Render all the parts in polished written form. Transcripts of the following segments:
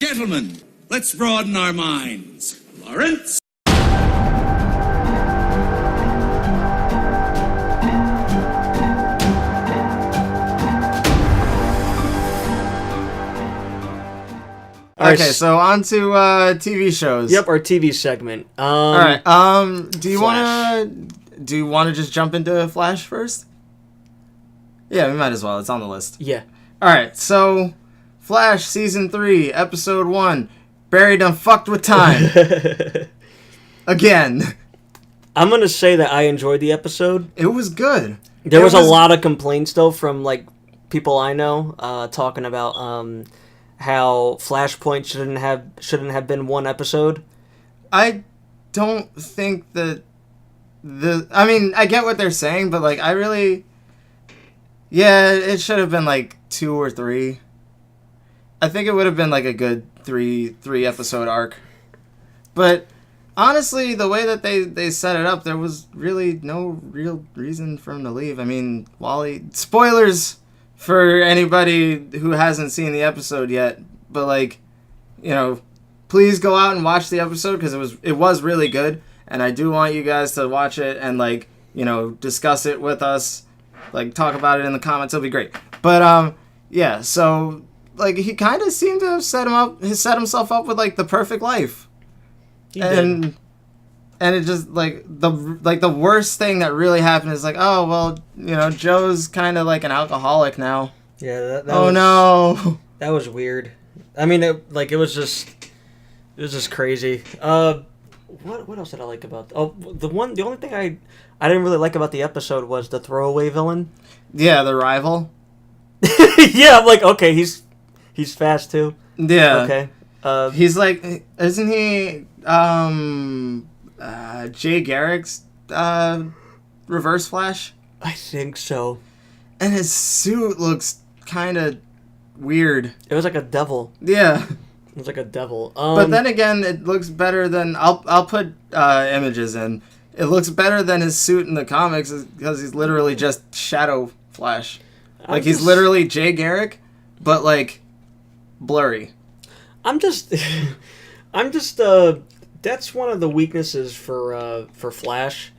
Gentlemen, let's broaden our minds. Lawrence? Okay, so on to TV shows. Yep, our TV segment. All right. Do you want to just jump into Flash first? Yeah, we might as well. It's on the list. Yeah. All right. So, Flash season 3, episode 1. Barry done fucked with time. Again. I'm gonna say that I enjoyed the episode. It was good. There was a lot of complaints though from like people I know talking about how Flashpoint shouldn't have been one episode. I don't think that I mean, I get what they're saying, but like it should have been like 2 or 3. I think it would have been like a good three episode arc. But honestly, the way that they set it up, there was really no real reason for him to leave. I mean, Wally, spoilers for anybody who hasn't seen the episode yet, but like, you know, please go out and watch the episode because it was really good, and I do want you guys to watch it and like, you know, discuss it with us, like talk about it in the comments. It'll be great. But yeah, so like he kind of seemed to have set himself up with like the perfect life. He did. And it just like the worst thing that really happened is like, oh well, you know, Joe's kind of like an alcoholic now. Yeah. No. That was weird. I mean, it was just crazy. What else did I like about? The only thing I didn't really like about the episode was the throwaway villain. Yeah, the rival. Yeah, I'm like, okay, he's fast too. Yeah. Okay. He's like, isn't he Jay Garrick's Reverse Flash? I think so. And his suit looks kind of weird. It was like a devil. Yeah. It was like a devil. But then again, it looks better than... I'll put images in. It looks better than his suit in the comics because he's literally just Shadow Flash. Like, he's literally Jay Garrick, but, like, blurry. I'm just... that's one of the weaknesses for Flash,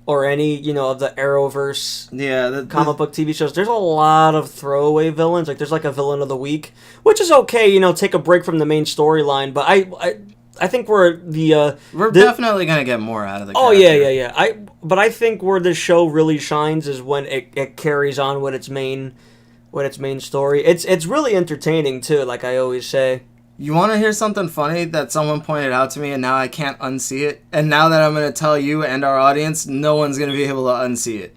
or any, you know, of the Arrowverse comic book TV shows. There's a lot of throwaway villains. Like, there's like a villain of the week, which is okay, you know, take a break from the main storyline. But I think we're definitely gonna get more out of the character. Oh yeah. But I think where this show really shines is when it carries on with its main story. It's really entertaining too. Like I always say. You want to hear something funny that someone pointed out to me and now I can't unsee it? And now that I'm going to tell you and our audience, no one's going to be able to unsee it.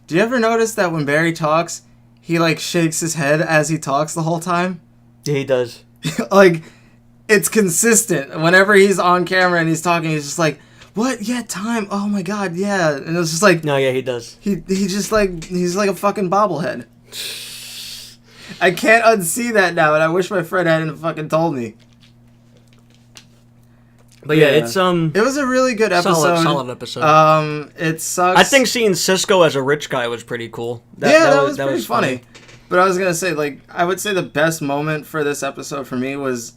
Do you ever notice that when Barry talks, he like shakes his head as he talks the whole time? Yeah, he does. Like, it's consistent. Whenever he's on camera and he's talking, he's just like, what? Yeah, time. Oh my God, yeah. And it's just like... No, yeah, he does. He just like... He's like a fucking bobblehead. I can't unsee that now, and I wish my friend hadn't fucking told me. But yeah, it's it was a really good episode. Solid episode. It sucks. I think seeing Cisco as a rich guy was pretty cool. That was pretty funny. But I was gonna say, like, I would say the best moment for this episode for me was,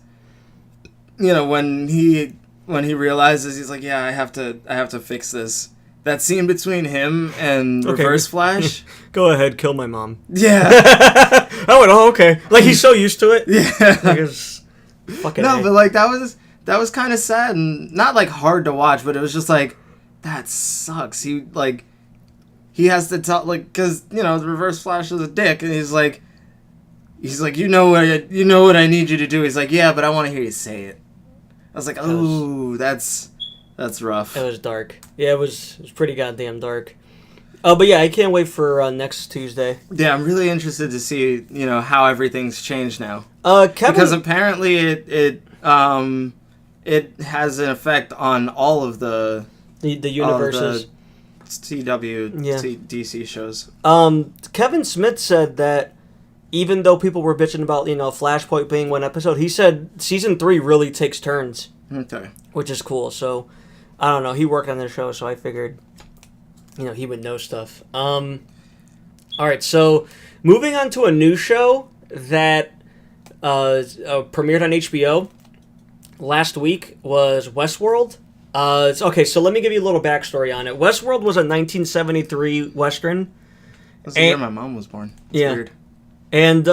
you know, when he realizes he's like, yeah, I have to fix this. That scene between him and Reverse Flash. Go ahead, kill my mom. Yeah. I went, oh, okay. Like, he's so used to it. Yeah. Like, it's fucking but like, that was kind of sad and not, like, hard to watch, but it was just like, that sucks. He has to tell, like, because, you know, the Reverse Flash is a dick, and he's like, you know what I need you to do. He's like, yeah, but I want to hear you say it. I was like, oh, that's rough. It was dark. Yeah, it was pretty goddamn dark. But yeah, I can't wait for next Tuesday. Yeah, I'm really interested to see, you know, how everything's changed now. Because apparently it has an effect on all of the universes. DC shows. Kevin Smith said that even though people were bitching about, you know, Flashpoint being one episode, he said season 3 really takes turns. Okay. Which is cool. So, I don't know. He worked on the show, so I figured, you know, he would know stuff. All right, so moving on to a new show that premiered on HBO. Last week was Westworld. Okay, so let me give you a little backstory on it. Westworld was a 1973 Western. That's the year my mom was born. It's weird. And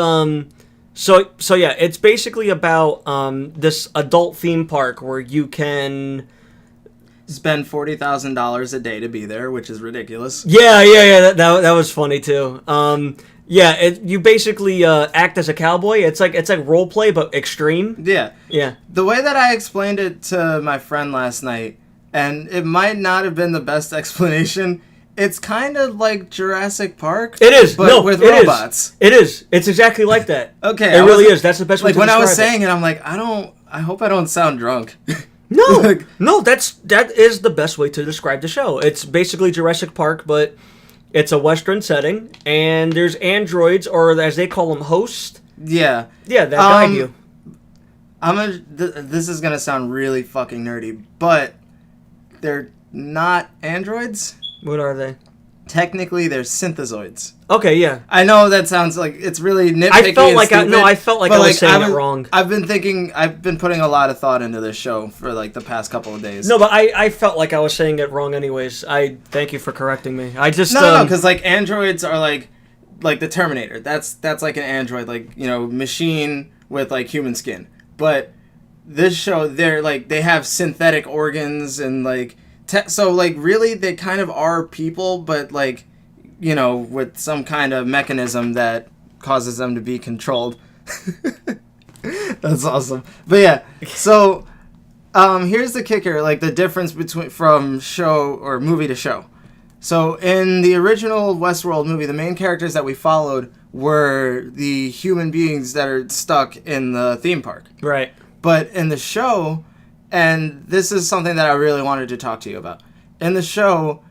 so yeah, it's basically about this adult theme park where you can spend $40,000 a day to be there, which is ridiculous. Yeah. That was funny too. You basically act as a cowboy. It's like role play but extreme. Yeah. Yeah. The way that I explained it to my friend last night, and it might not have been the best explanation. It's kind of like Jurassic Park. It is, but with robots. It is. It's exactly like that. Okay, it really is. That's the best way to describe it. Like when I was saying it, I'm like, I hope I don't sound drunk. No, that is the best way to describe the show. It's basically Jurassic Park, but it's a Western setting, and there's androids, or as they call them, hosts. Yeah. Yeah, that guide you. This is gonna sound really fucking nerdy, but they're not androids. What are they? Technically, they're synthezoids. Okay, yeah. I know that sounds like it's really nitpicky. I felt like I was saying it wrong. I've been putting a lot of thought into this show for like the past couple of days. No, but I felt like I was saying it wrong anyways. I thank you for correcting me. I just no, because like androids are like the Terminator. That's like an android, like, you know, machine with like human skin. But this show, they have synthetic organs and like. So, like, really, they kind of are people, but, like, you know, with some kind of mechanism that causes them to be controlled. That's awesome. But, yeah, so, here's the kicker, like, the difference from show or movie to show. So, in the original Westworld movie, the main characters that we followed were the human beings that are stuck in the theme park. Right. But in the show... And this is something that I really wanted to talk to you about. In the show,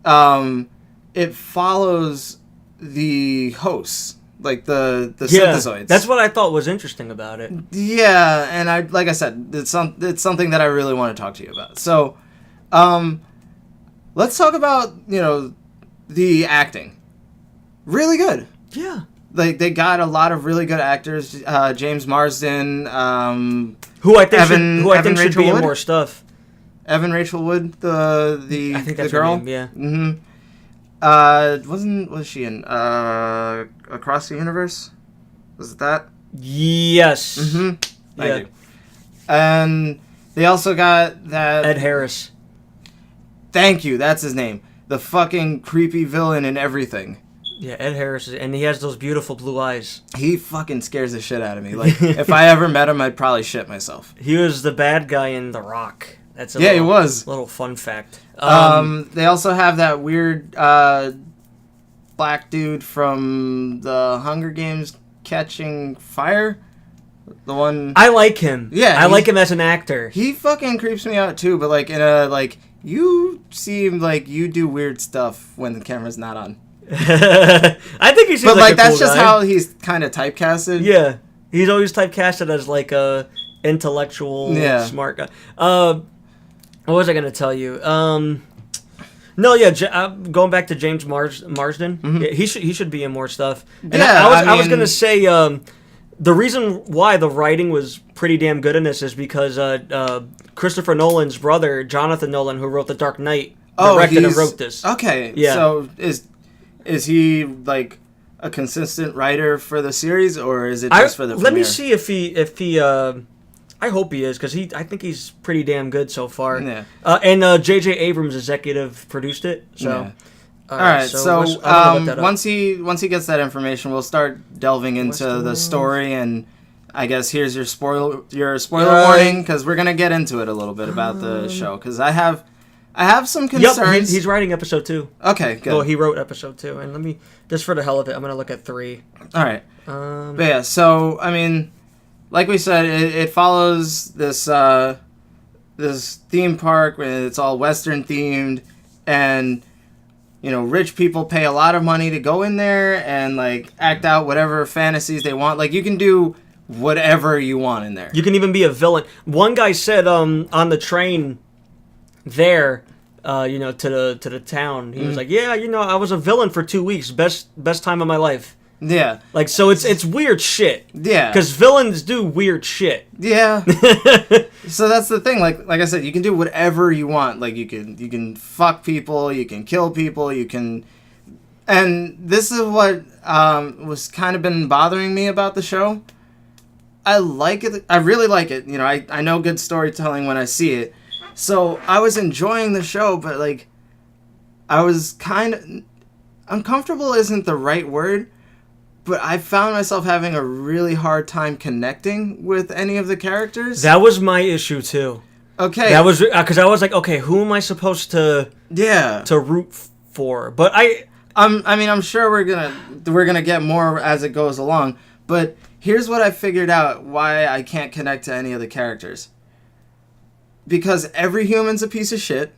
it follows the hosts, like the synthezoids. That's what I thought was interesting about it. Yeah, and like I said, it's something that I really want to talk to you about. So, let's talk about, you know, the acting. Really good. Yeah. Like, they got a lot of really good actors. James Marsden, who I think should be in more stuff. Evan Rachel Wood, I think that's the girl. Her name, yeah. Mm-hmm. Was she in Across the Universe? Was it that? Yes. Mm-hmm. Thank you. And they also got that Ed Harris. Thank you. That's his name. The fucking creepy villain in everything. Yeah, Ed Harris, and he has those beautiful blue eyes. He fucking scares the shit out of me. Like, if I ever met him, I'd probably shit myself. He was the bad guy in The Rock. That's he was. Little fun fact. They also have that weird black dude from the Hunger Games Catching Fire. The one... I like him. Yeah. I like him as an actor. He fucking creeps me out, too, but, like, in a, like, you seem like you do weird stuff when the camera's not on. I think he seems like a cool that's just guy. how he's kind of typecasted. Yeah, he's always typecasted as like a intellectual, smart guy. What was I gonna tell you? No, yeah, going back to James Marsden, yeah, he should be in more stuff. And yeah, I was gonna say the reason why the writing was pretty damn good in this is because Christopher Nolan's brother, Jonathan Nolan, who wrote The Dark Knight, directed and wrote this. Okay, yeah. So is he like a consistent writer for the series, or is it just for the premiere? Let me see if he. I hope he is, because I think he's pretty damn good so far. Yeah. And J.J. Abrams executive produced it. So. Yeah. All right. So once he gets that information, we'll start delving into the story, and I guess here's your spoiler warning, because we're gonna get into it a little bit about the show, because I have some concerns. Yep, he's writing episode 2. Okay, good. Oh, he wrote episode 2, and let me, just for the hell of it, I'm gonna look at 3. All right. But yeah, so I mean, like we said, it follows this theme park where it's all Western themed, and you know, rich people pay a lot of money to go in there and like act out whatever fantasies they want. Like, you can do whatever you want in there. You can even be a villain. One guy said on the train there, to the town, he was like, yeah, I was a villain for 2 weeks, best time of my life. Yeah. Like, so it's weird shit. Yeah. Because villains do weird shit. Yeah. So that's the thing. Like I said, you can do whatever you want. Like you can fuck people, you can kill people, you can. And this is what was kind of been bothering me about the show. I like it. I really like it. You know, I know good storytelling when I see it. So I was enjoying the show, but like, I was kind of uncomfortable. Isn't the right word. But I found myself having a really hard time connecting with any of the characters. That was my issue too. Okay. That was because I was like, okay, who am I supposed to root for? But I'm sure we're gonna get more as it goes along. But here's what I figured out why I can't connect to any of the characters. Because every human's a piece of shit.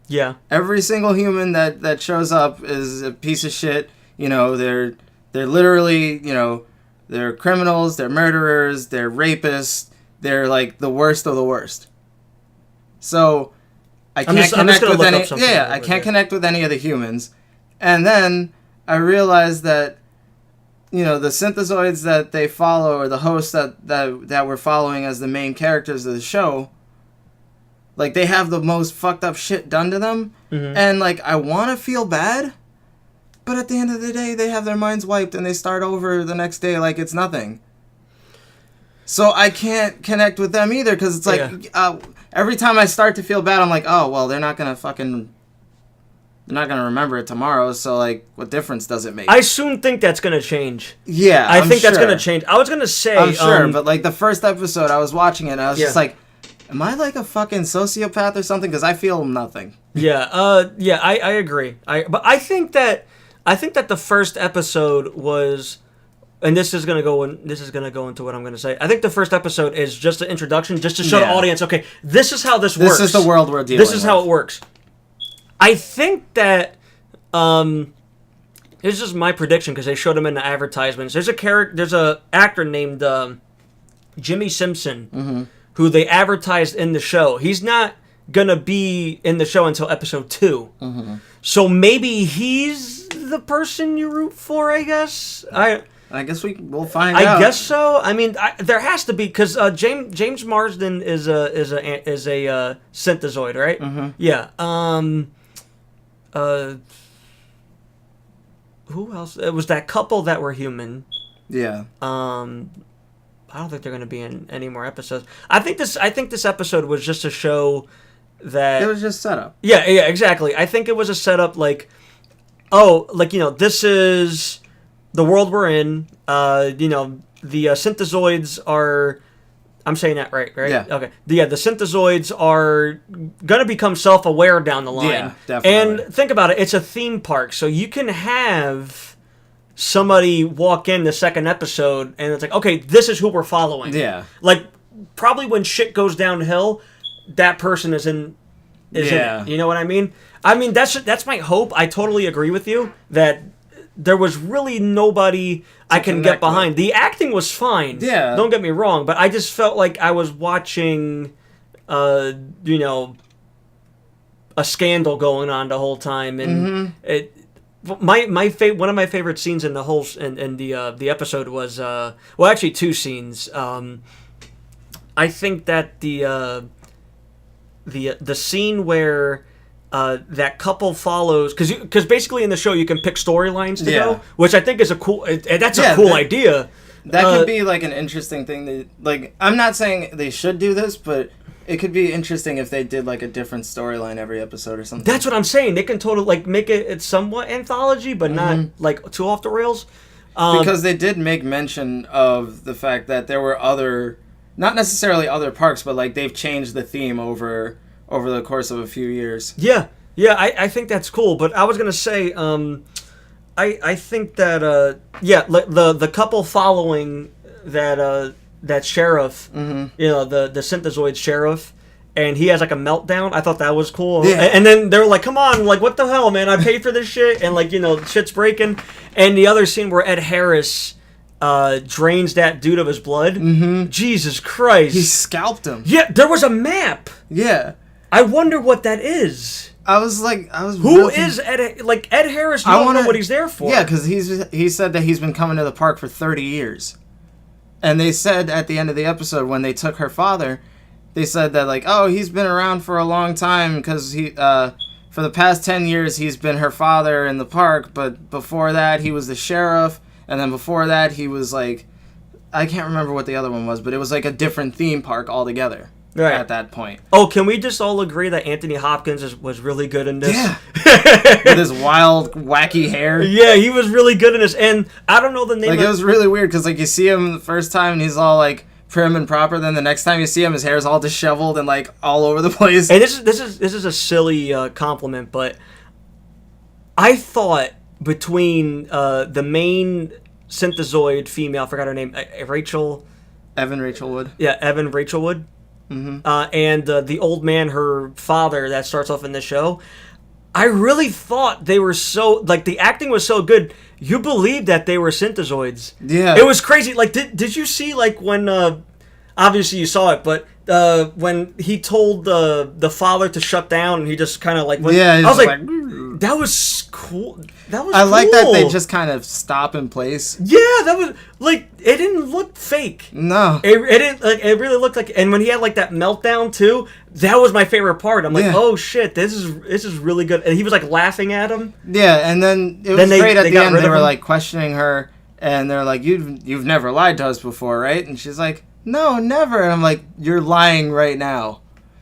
Yeah. Every single human that shows up is a piece of shit. You know, they're literally, you know, they're criminals, they're murderers, they're rapists, they're like the worst of the worst. So I can't connect with any. Yeah, I can't connect with any of the humans. And then I realized that, you know, the synthezoids that they follow, or the hosts that we're following as the main characters of the show, like they have the most fucked up shit done to them, and like I want to feel bad. But at the end of the day, they have their minds wiped and they start over the next day like it's nothing. So I can't connect with them either because it's like every time I start to feel bad, I'm like, oh, well, they're not going to remember it tomorrow. So like, what difference does it make? I soon think that's going to change. Yeah, I think that's going to change. I was going to say... I'm sure, but like the first episode, I was watching it and I was just like, am I like a fucking sociopath or something? Because I feel nothing. Yeah, I agree. But I think that the first episode was, and this is gonna go into what I'm gonna say. I think the first episode is just an introduction, just to show the audience, okay, this is how this works. This is the world we're dealing with. This is how it works. I think that, this is my prediction because they showed him in the advertisements. There's a actor named Jimmy Simpson, who they advertised in the show. He's not gonna be in the show until episode 2. So maybe he's the person you root for, I guess. I guess we'll find out. I guess so. I mean, there has to be because James Marsden is a synthezoid, right? Yeah. Who else? It was that couple that were human. Yeah. I don't think they're going to be in any more episodes. I think this episode was just a show that it was just setup. Yeah, exactly. I think it was a setup like, this is the world we're in. The synthezoids are. I'm saying that right? Yeah. Okay. The synthezoids are gonna become self-aware down the line. Yeah, definitely. And think about it. It's a theme park, so you can have somebody walk in the second episode, and it's like, okay, this is who we're following. Yeah. Like, probably when shit goes downhill, that person is in it. You know what I mean? I mean, that's my hope. I totally agree with you that there was really nobody I can get behind. With. The acting was fine. Yeah. Don't get me wrong, but I just felt like I was watching, a scandal going on the whole time, and one of my favorite scenes in the whole in the episode was actually two scenes. I think that the scene where that couple follows because basically in the show you can pick storylines to go, which I think is a cool idea. That could be like an interesting thing. I'm not saying they should do this, but it could be interesting if they did like a different storyline every episode or something. That's what I'm saying. They can totally like make it somewhat anthology, but not like too off the rails. Because they did make mention of the fact that there were other, not necessarily other parks, but like they've changed the theme over the course of a few years. Yeah, I think that's cool. But I was gonna say, I think that the couple following that sheriff, the synthezoid sheriff, and he has like a meltdown. I thought that was cool. Yeah. And then they're like, "Come on, like what the hell, man? I paid for this shit," and like shit's breaking. And the other scene where Ed Harris drains that dude of his blood. Jesus Christ, he scalped him. Yeah, there was a map. Yeah. I wonder what that is. Who is Ed? Like, Ed Harris, you don't know what he's there for. Yeah, because he said that he's been coming to the park for 30 years. And they said at the end of the episode, when they took her father, they said that, like, oh, he's been around for a long time because for the past 10 years, he's been her father in the park, but before that, he was the sheriff, and then before that, he was, like, I can't remember what the other one was, but it was, like, a different theme park altogether. Right. At that point. Oh, can we just all agree that Anthony Hopkins was really good in this? Yeah. With his wild, wacky hair. Yeah, he was really good in this. And I don't know the name. Like, it was really weird because, like, you see him the first time and he's all, like, prim and proper. Then the next time you see him, his hair's all disheveled and, like, all over the place. And this is a silly compliment, but I thought between the main synthezoid female, I forgot her name, Evan Rachel Wood. Yeah, Evan Rachel Wood. Mm-hmm. And the old man, her father, that starts off in the show. I really thought they were so, like, the acting was so good. You believed that they were synthezoids. Yeah. It was crazy. Like, did you see, like, when, obviously you saw it, but when he told the father to shut down and he just kind of, like, went, yeah, I was like, that was cool. That was I cool. like that they just kind of stop in place. Yeah, that was, like, it didn't look fake. No. It didn't, like, it really looked like, and when he had, like, that meltdown, too, that was my favorite part. I'm like, oh, shit, this is really good. And he was, like, laughing at him. Yeah, and then it was great at the end. They were, like, questioning her, and they're like, you've never lied to us before, right? And she's like, no, never. And I'm like, you're lying right now.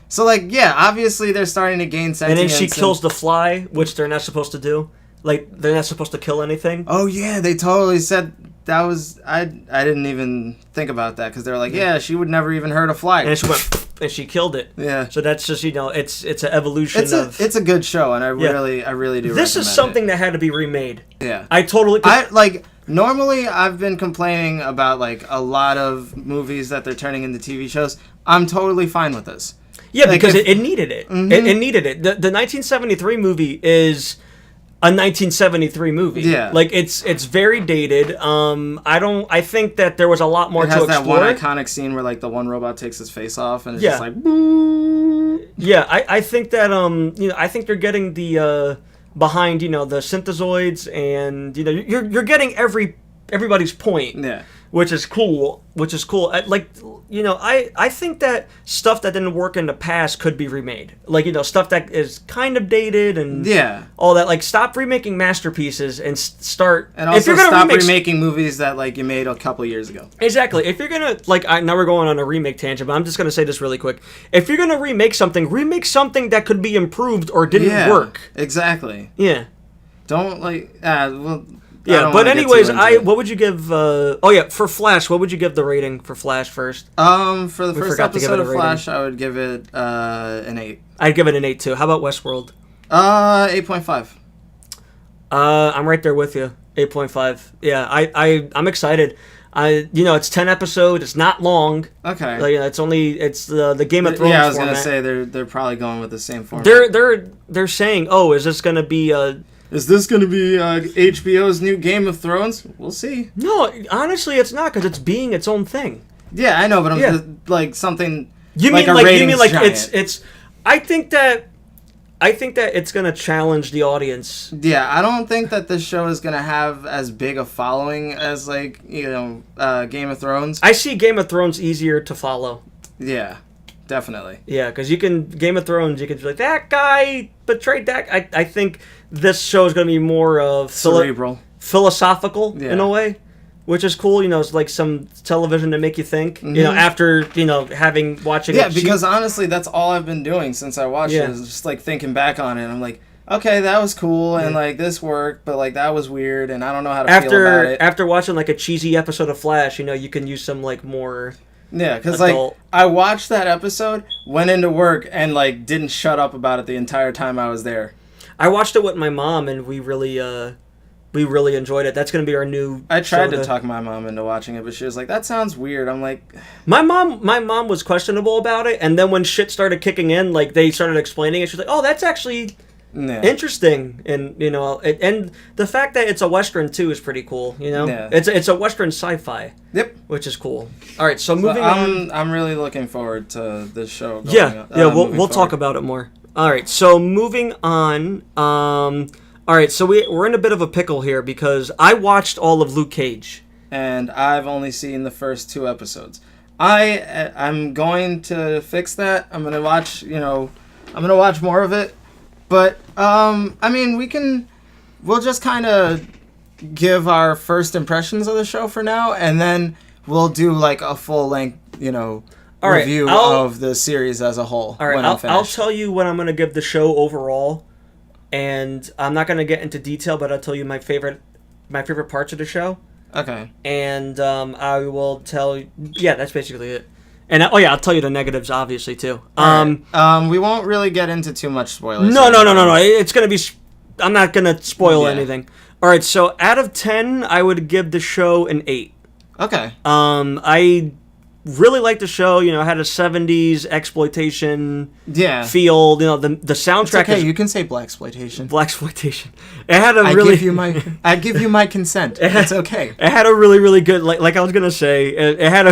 So, like, yeah, obviously they're starting to gain sentience. And then she kills the fly, which they're not supposed to do. Like, they're not supposed to kill anything. Oh, yeah, they totally said that was... I didn't even think about that, because they're like, yeah, she would never even hurt a fly. And then she went, and she killed it. Yeah. So that's just, it's an evolution of... It's a good show, and I really do This is something that had to be remade. Yeah. Normally, I've been complaining about, like, a lot of movies that they're turning into TV shows. I'm totally fine with this. Yeah, like, because it needed it. Mm-hmm. It needed it. The 1973 movie is a 1973 movie. Yeah. Like, it's very dated. I think that there was a lot more to explore. It has that one iconic scene where, like, the one robot takes his face off and it's just like, boo. Yeah, I think that, I think you're getting the, behind, the synthezoids and, you're getting everybody's point. Yeah. Which is cool. I think that stuff that didn't work in the past could be remade. Like, stuff that is kind of dated and all that. Like, stop remaking masterpieces and start... And also stop remaking movies that, like, you made a couple years ago. Exactly. If you're going to... Like, now we're going on a remake tangent, but I'm just going to say this really quick. If you're going to remake something that could be improved or didn't work. Exactly. Yeah. Don't, like... Yeah, but anyways, what would you give... for Flash, what would you give the rating for Flash first? For the first episode of Flash, I would give it an 8. I'd give it an 8, too. How about Westworld? 8.5. I'm right there with you. 8.5. Yeah, I'm excited. It's 10 episodes. It's not long. Okay. Like, it's the Game of Thrones. Yeah, I was format. Gonna say they're probably going with the same format. They're saying, oh, is this gonna be Is this going to be HBO's new Game of Thrones? We'll see. No, honestly, it's not, because it's being its own thing. Yeah, I know, but I'm just, like, something. You mean like it's? I think that it's gonna challenge the audience. Yeah, I don't think that this show is gonna have as big a following as, like, Game of Thrones. I see Game of Thrones easier to follow. Yeah. Definitely. Yeah, because Game of Thrones, you can be like, that guy betrayed that. I think this show is going to be more cerebral, philosophical in a way, which is cool. It's like some television to make you think. Mm-hmm. After watching. Yeah, because honestly, that's all I've been doing since I watched it. Is just like thinking back on it. I'm like, okay, that was cool, and like this worked, but like that was weird, and I don't know how to feel about it. After watching like a cheesy episode of Flash, you can use some like more. Yeah, because, like, I watched that episode, went into work, and, like, didn't shut up about it the entire time I was there. I watched it with my mom, and we really enjoyed it. That's going to be our new I tried to talk my mom into watching it, but she was like, that sounds weird. I'm like... My mom was questionable about it, and then when shit started kicking in, like, they started explaining it, she was like, oh, that's actually... Yeah. Interesting, and and the fact that it's a Western too is pretty cool. Yeah. It's a Western sci-fi. Yep, which is cool. All right, so moving on. I'm really looking forward to this show. We'll talk about it more. All right, so moving on. All right, so we're in a bit of a pickle here because I watched all of Luke Cage. And I've only seen the first 2 episodes. I'm going to fix that. I'm gonna watch more of it. But I mean, we'll just kind of give our first impressions of the show for now, and then we'll do like a full length, review of the series as a whole. All right, I'll tell you what I'm gonna give the show overall, and I'm not gonna get into detail, but I'll tell you my favorite parts of the show. Okay. And I will tell you... Yeah, that's basically it. And I'll tell you the negatives, obviously, too. Right. We won't really get into too much spoilers. No. It's going to be... I'm not going to spoil anything. All right, so out of 10, I would give the show an 8. Okay. I really liked the show. It had a 70s exploitation feel. The soundtrack. It's okay, you can say blaxploitation. Blaxploitation. It had a really. I give you my consent. It's okay. It had a really, really good. Like I was gonna say, it had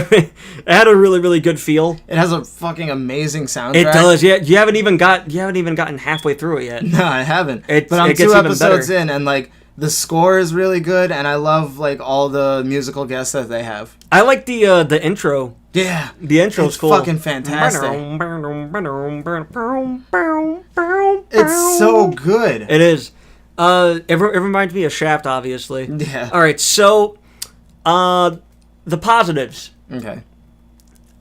a really, really good feel. It has a fucking amazing soundtrack. It does. Yeah, you haven't even gotten halfway through it yet. No, I haven't. But I'm 2 episodes in, and like. The score is really good, and I love like all the musical guests that they have. I like the intro. Yeah, the intro's cool. It's fucking fantastic. It's so good. It is. It reminds me of Shaft, obviously. Yeah. All right, so the positives. Okay.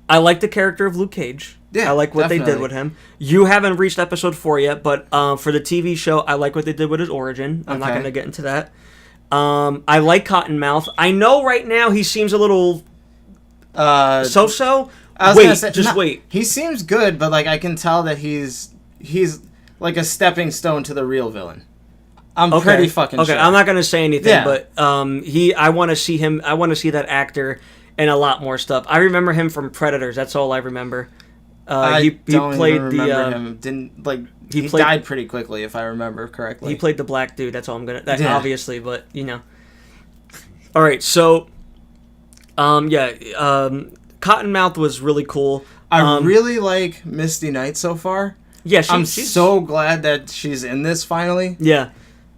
I like the character of Luke Cage. Yeah, I like what they did with him. You haven't reached episode 4 yet, but for the TV show, I like what they did with his origin. I'm not going to get into that. I like Cottonmouth. I know right now he seems a little so-so. Wait. He seems good, but like I can tell that he's like a stepping stone to the real villain. I'm pretty fucking sure. Okay, I'm not going to say anything, but I want to see him. I want to see that actor in a lot more stuff. I remember him from Predators. That's all I remember. He don't played even remember him. He died pretty quickly, if I remember correctly. He played the black dude. That's all I'm gonna. Obviously, but All right, so, Cottonmouth was really cool. I really like Misty Knight so far. Yeah, I'm so glad that she's in this finally. Yeah.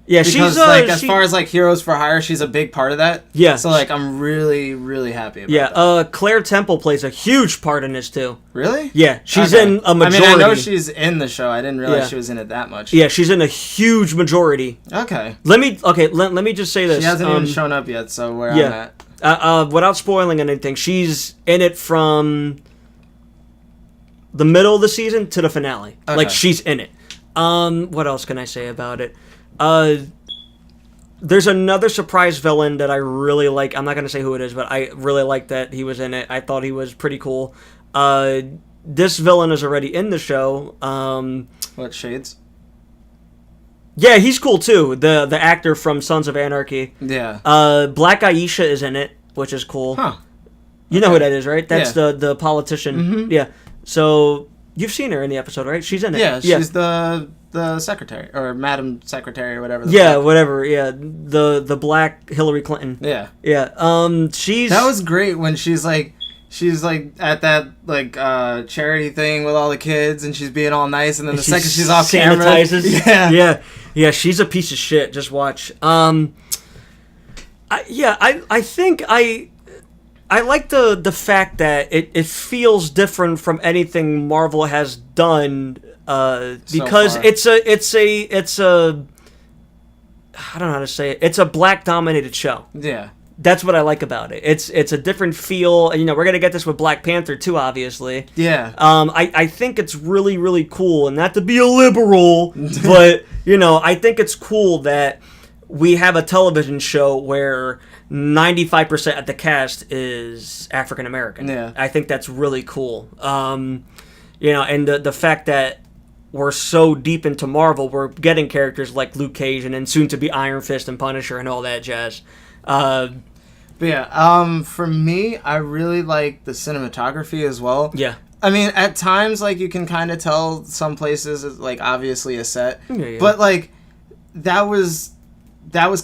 Yeah, because as far as like Heroes for Hire, she's a big part of that. Yeah. So like I'm really, really happy about that. Claire Temple plays a huge part in this too. Really? Yeah, she's in a majority. I mean, I know she's in the show. I didn't realize she was in it that much. Yeah, she's in a huge majority. Okay. Let me just say this. She hasn't even shown up yet, so where I'm at. Without spoiling anything, she's in it from the middle of the season to the finale. Okay. Like she's in it. What else can I say about it? There's another surprise villain that I really like. I'm not going to say who it is, but I really like that he was in it. I thought he was pretty cool. This villain is already in the show. What, Shades? Yeah, he's cool too. The actor from Sons of Anarchy. Yeah. Black Aisha is in it, which is cool. Huh. You know who that is, right? That's the politician. Mm-hmm. Yeah. So you've seen her in the episode, right? She's in it. Yeah, she's the secretary or Madam Secretary or whatever. Whatever. Yeah, the black Hillary Clinton. Yeah. Yeah. That was great when she's like at that like charity thing with all the kids and she's being all nice and then the second she's off sanitizes. Camera. Yeah. She's a piece of shit. Just watch. I think I like the fact that it feels different from anything Marvel has done. Because it's a I don't know how to say it. It's a black dominated show. Yeah. That's what I like about it. It's a different feel. We're gonna get this with Black Panther too, obviously. Yeah. I think it's really, really cool, and not to be a liberal, but I think it's cool that we have a television show where 95% of the cast is African American. Yeah. I think that's really cool. And the fact that we're so deep into Marvel, we're getting characters like Luke Cage and then soon to be Iron Fist and Punisher and all that jazz. But yeah, for me, I really like the cinematography as well. Yeah. I mean, at times, like, you can kind of tell some places it's, like, obviously a set. Yeah. But, like, that was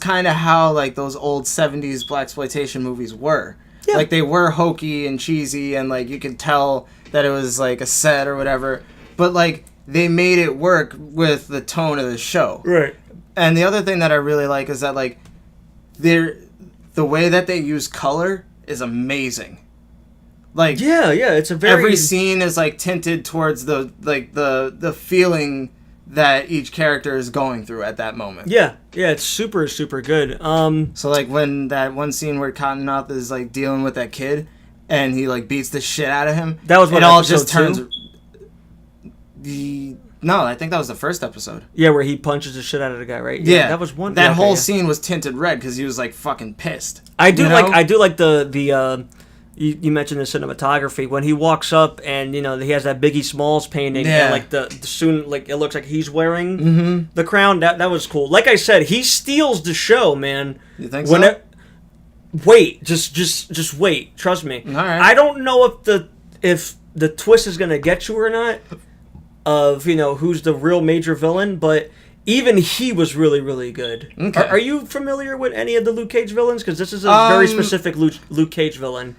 kind of how, like, those old 70s blaxploitation movies were. Yeah. Like, they were hokey and cheesy, and, like, you could tell that it was, like, a set or whatever. But, like, they made it work with the tone of the show. Right. And the other thing that I really like is that like the way that they use color is amazing. Like it's a very every scene is like tinted towards the feeling that each character is going through at that moment. Yeah, it's super, super good. So, like, when that one scene where Cottonmouth is, like, dealing with that kid, and he, like, beats the shit out of him. That was what it all just turns... two? No, I think that was the first episode. Yeah, where he punches the shit out of the guy, right? Yeah. That was one... That whole scene was tinted red, because he was, like, fucking pissed. I do like the You mentioned the cinematography when he walks up and he has that Biggie Smalls painting and like the soon like it looks like he's wearing the crown. That was cool. Like I said, he steals the show, man. You think so? Wait, just wait. Trust me. All right. I don't know if the twist is gonna get you or not. Of who's the real major villain, but even he was really, really good. Okay. Are you familiar with any of the Luke Cage villains? Because this is a very specific Luke Cage villain.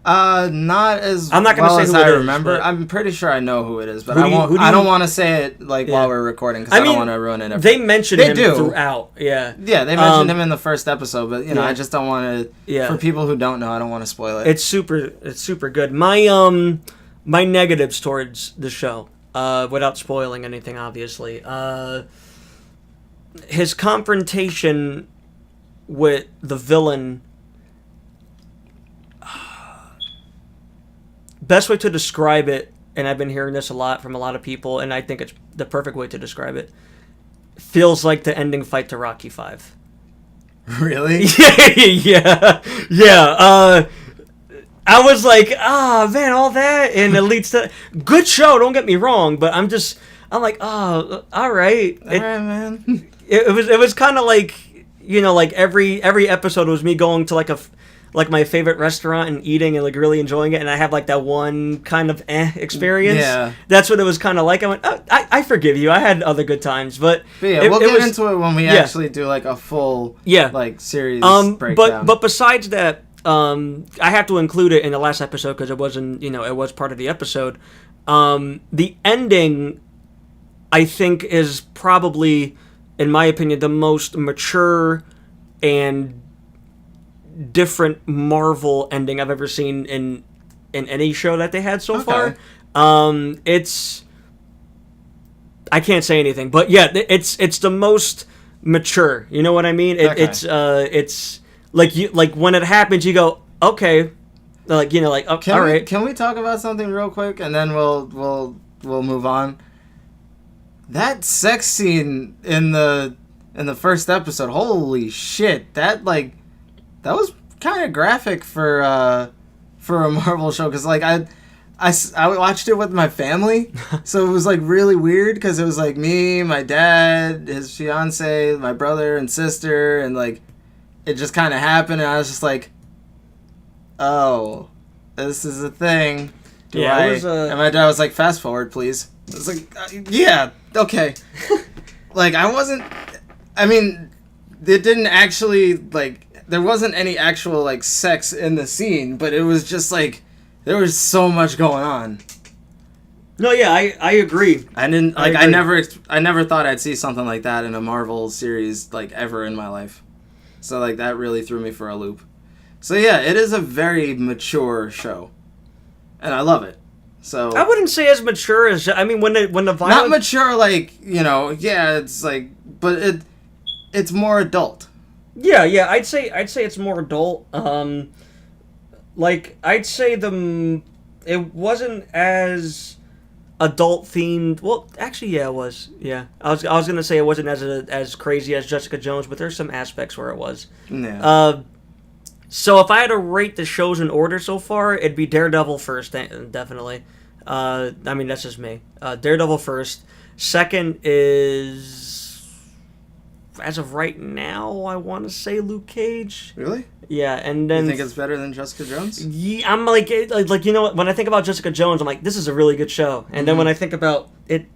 Not as I'm not gonna well say as who I it is, remember. but... I'm pretty sure I know who it is, but I don't want to say it while we're recording because I don't want to ruin it. They mention him throughout. Yeah, they mentioned him in the first episode, but I just don't want to. Yeah. For people who don't know, I don't want to spoil it. It's super good. My negatives towards the show, without spoiling anything, obviously, his confrontation with the villain. Best way to describe it, and I've been hearing this a lot from a lot of people, and I think it's the perfect way to describe it, feels like the ending fight to Rocky V. Really? Yeah. I was like, man, all that, and it leads to... Good show, don't get me wrong, but I'm like, all right. All right, man. It was kind of like, like every episode was me going to like my favorite restaurant and eating and like really enjoying it, and I have like that one kind of experience. Yeah, that's what it was kind of like. I went, I forgive you. I had other good times, but yeah, we'll get into it when we actually do like a full like series breakdown. But besides that, I have to include it in the last episode because it wasn't it was part of the episode. The ending, I think, is probably, in my opinion, the most mature and different Marvel ending I've ever seen in any show that they had so far. It's I can't say anything, but yeah, it's the most mature. You know what I mean? It's like when it happens, you go, okay, all right. Can we talk about something real quick, and then we'll move on? That sex scene in the first episode, holy shit! That was kind of graphic for a Marvel show, because like I watched it with my family, so it was like really weird because it was like me, my dad, his fiance, my brother and sister, and like it just kind of happened, and I was just like, oh, this is a thing. And my dad was like, fast forward, please. I was like, yeah, okay. Like I mean, it didn't actually like. There wasn't any actual like sex in the scene, but it was just like there was so much going on. No, yeah, I agree. I never thought I'd see something like that in a Marvel series like ever in my life. So like that really threw me for a loop. So yeah, it is a very mature show, and I love it. So I wouldn't say as mature as when the violence... Not mature like it's like, but it's more adult. Yeah, I'd say it's more adult. I'd say it wasn't as adult themed. Well, actually, yeah, it was. Yeah, I was gonna say it wasn't as crazy as Jessica Jones, but there's some aspects where it was. Yeah. So if I had to rate the shows in order so far, it'd be Daredevil first, definitely. That's just me. Daredevil first. Second is, as of right now, I want to say Luke Cage. Really? Yeah, and then... You think it's better than Jessica Jones? Yeah, I'm like you know what? When I think about Jessica Jones, I'm like, this is a really good show. And then when I think about it,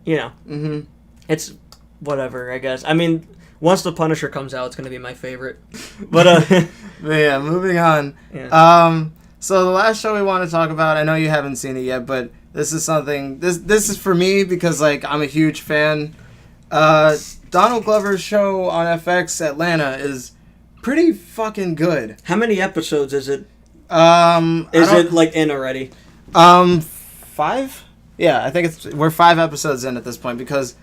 it's whatever, I guess. I mean, once The Punisher comes out, it's going to be my favorite. But yeah, moving on. Yeah. So the last show we want to talk about, I know you haven't seen it yet, but This is something. This is for me because like I'm a huge fan. Donald Glover's show on FX Atlanta is pretty fucking good. How many episodes is it? Is it like in already? 5? Yeah, I think we're 5 episodes in at this point because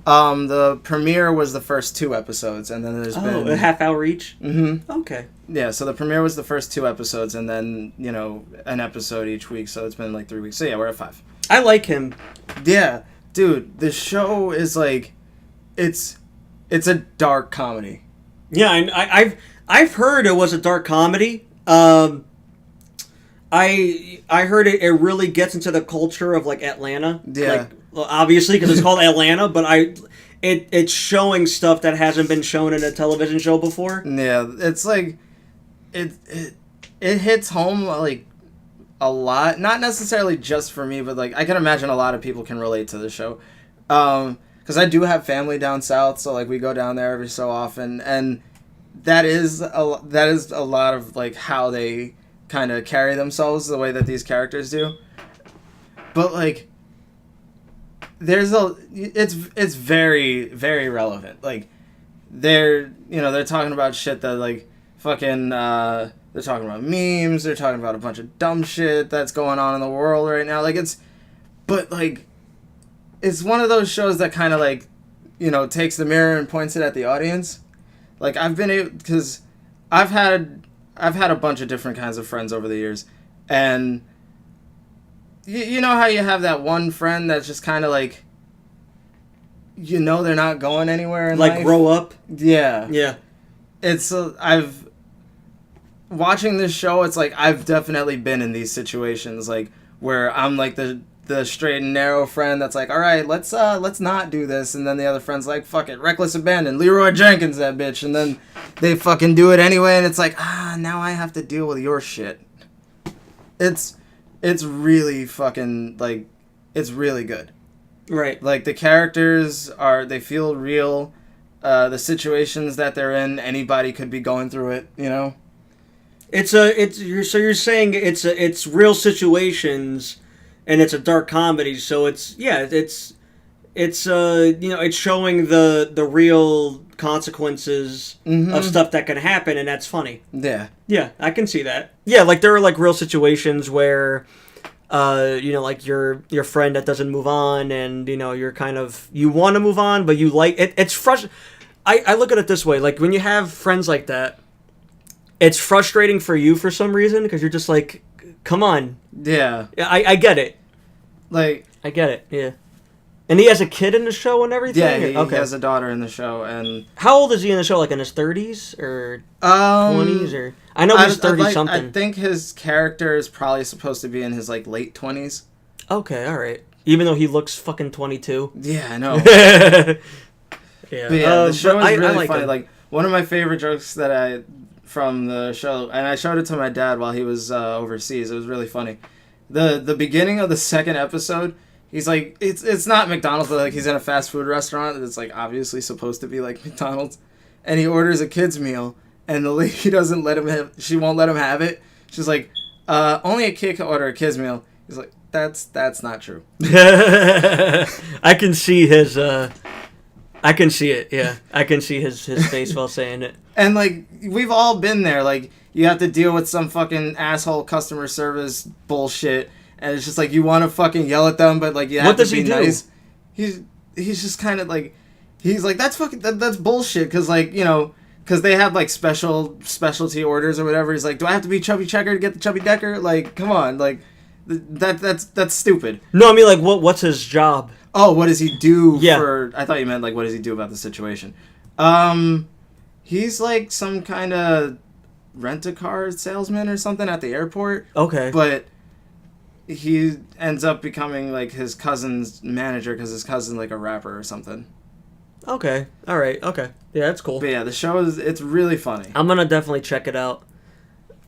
the premiere was the first 2 episodes, and then there's been a half hour each. Mm-hmm. Okay. Yeah, so the premiere was the first 2 episodes, and then an episode each week. So it's been like 3 weeks. So yeah, we're at 5. I like him. Yeah, dude, the show is like, it's a dark comedy. Yeah, I've heard it was a dark comedy. I heard it really gets into the culture of like Atlanta. Yeah. Like, well, obviously because it's called Atlanta, but it's showing stuff that hasn't been shown in a television show before. Yeah, it's like it hits home like a lot. Not necessarily just for me, but like I can imagine a lot of people can relate to the show. Because I do have family down south, so like we go down there every so often, and that is a lot of like how they kind of carry themselves, the way that these characters do. But like it's very, very relevant. Like they're talking about shit that like fucking they're talking about memes, they're talking about a bunch of dumb shit that's going on in the world right now. Like it's one of those shows that kind of like takes the mirror and points it at the audience. Like because I've had a bunch of different kinds of friends over the years, and you know how you have that one friend that's just kind of like, they're not going anywhere in life? Grow up? Yeah. Yeah. It's, watching this show, it's like, I've definitely been in these situations, like, where I'm like the straight and narrow friend that's like, all right, let's not do this, and then the other friend's like, fuck it, reckless abandon, Leroy Jenkins that bitch, and then they fucking do it anyway, and it's like, now I have to deal with your shit. It's really fucking, like, it's really good. Right. Like, the characters they feel real. The situations that they're in, anybody could be going through it, So you're saying it's real situations, and it's a dark comedy, so it's showing the real consequences of stuff that can happen, and that's funny. Yeah. Yeah, I can see that. Yeah, like there are like real situations where like your friend that doesn't move on, and you're kind of, you want to move on, but you like it. It's frustrating. I look at it this way, like when you have friends like that, it's frustrating for you for some reason, because you're just like, come on. Yeah. I get it. Like, I get it, yeah. And he has a kid in the show and everything? Yeah, he has a daughter in the show. And how old is he in the show? Like in his 30s or 20s? Or I know he's 30-something. I think his character is probably supposed to be in his like late 20s. Okay, all right. Even though he looks fucking 22. Yeah, I know. Yeah, but yeah, the show is really like funny. him. Like, one of my favorite jokes from the show, and I showed it to my dad while he was overseas. It was really funny. The beginning of the second episode, he's like, it's not McDonald's, but like he's in a fast food restaurant that's like obviously supposed to be like McDonald's, and he orders a kid's meal, and the lady she won't let him have it. She's like, only a kid can order a kid's meal. He's like, that's not true. I can see his. I can see it, yeah. I can see his face while saying it. And, like, we've all been there. Like, you have to deal with some fucking asshole customer service bullshit, and it's just like, you want to fucking yell at them, but, like, you have to be nice. He's just kind of, like, he's like, that's bullshit, because, like, because they have, like, specialty orders or whatever. He's like, do I have to be Chubby Checker to get the Chubby Decker? Like, come on, like, that's stupid. No, I mean, like, what's his job? Oh, what does he do for... I thought you meant, like, what does he do about the situation? He's, like, some kind of rent-a-car salesman or something at the airport. Okay. But he ends up becoming, like, his cousin's manager because his cousin's, like, a rapper or something. Okay. All right. Okay. Yeah, that's cool. But, yeah, the show it's really funny. I'm going to definitely check it out.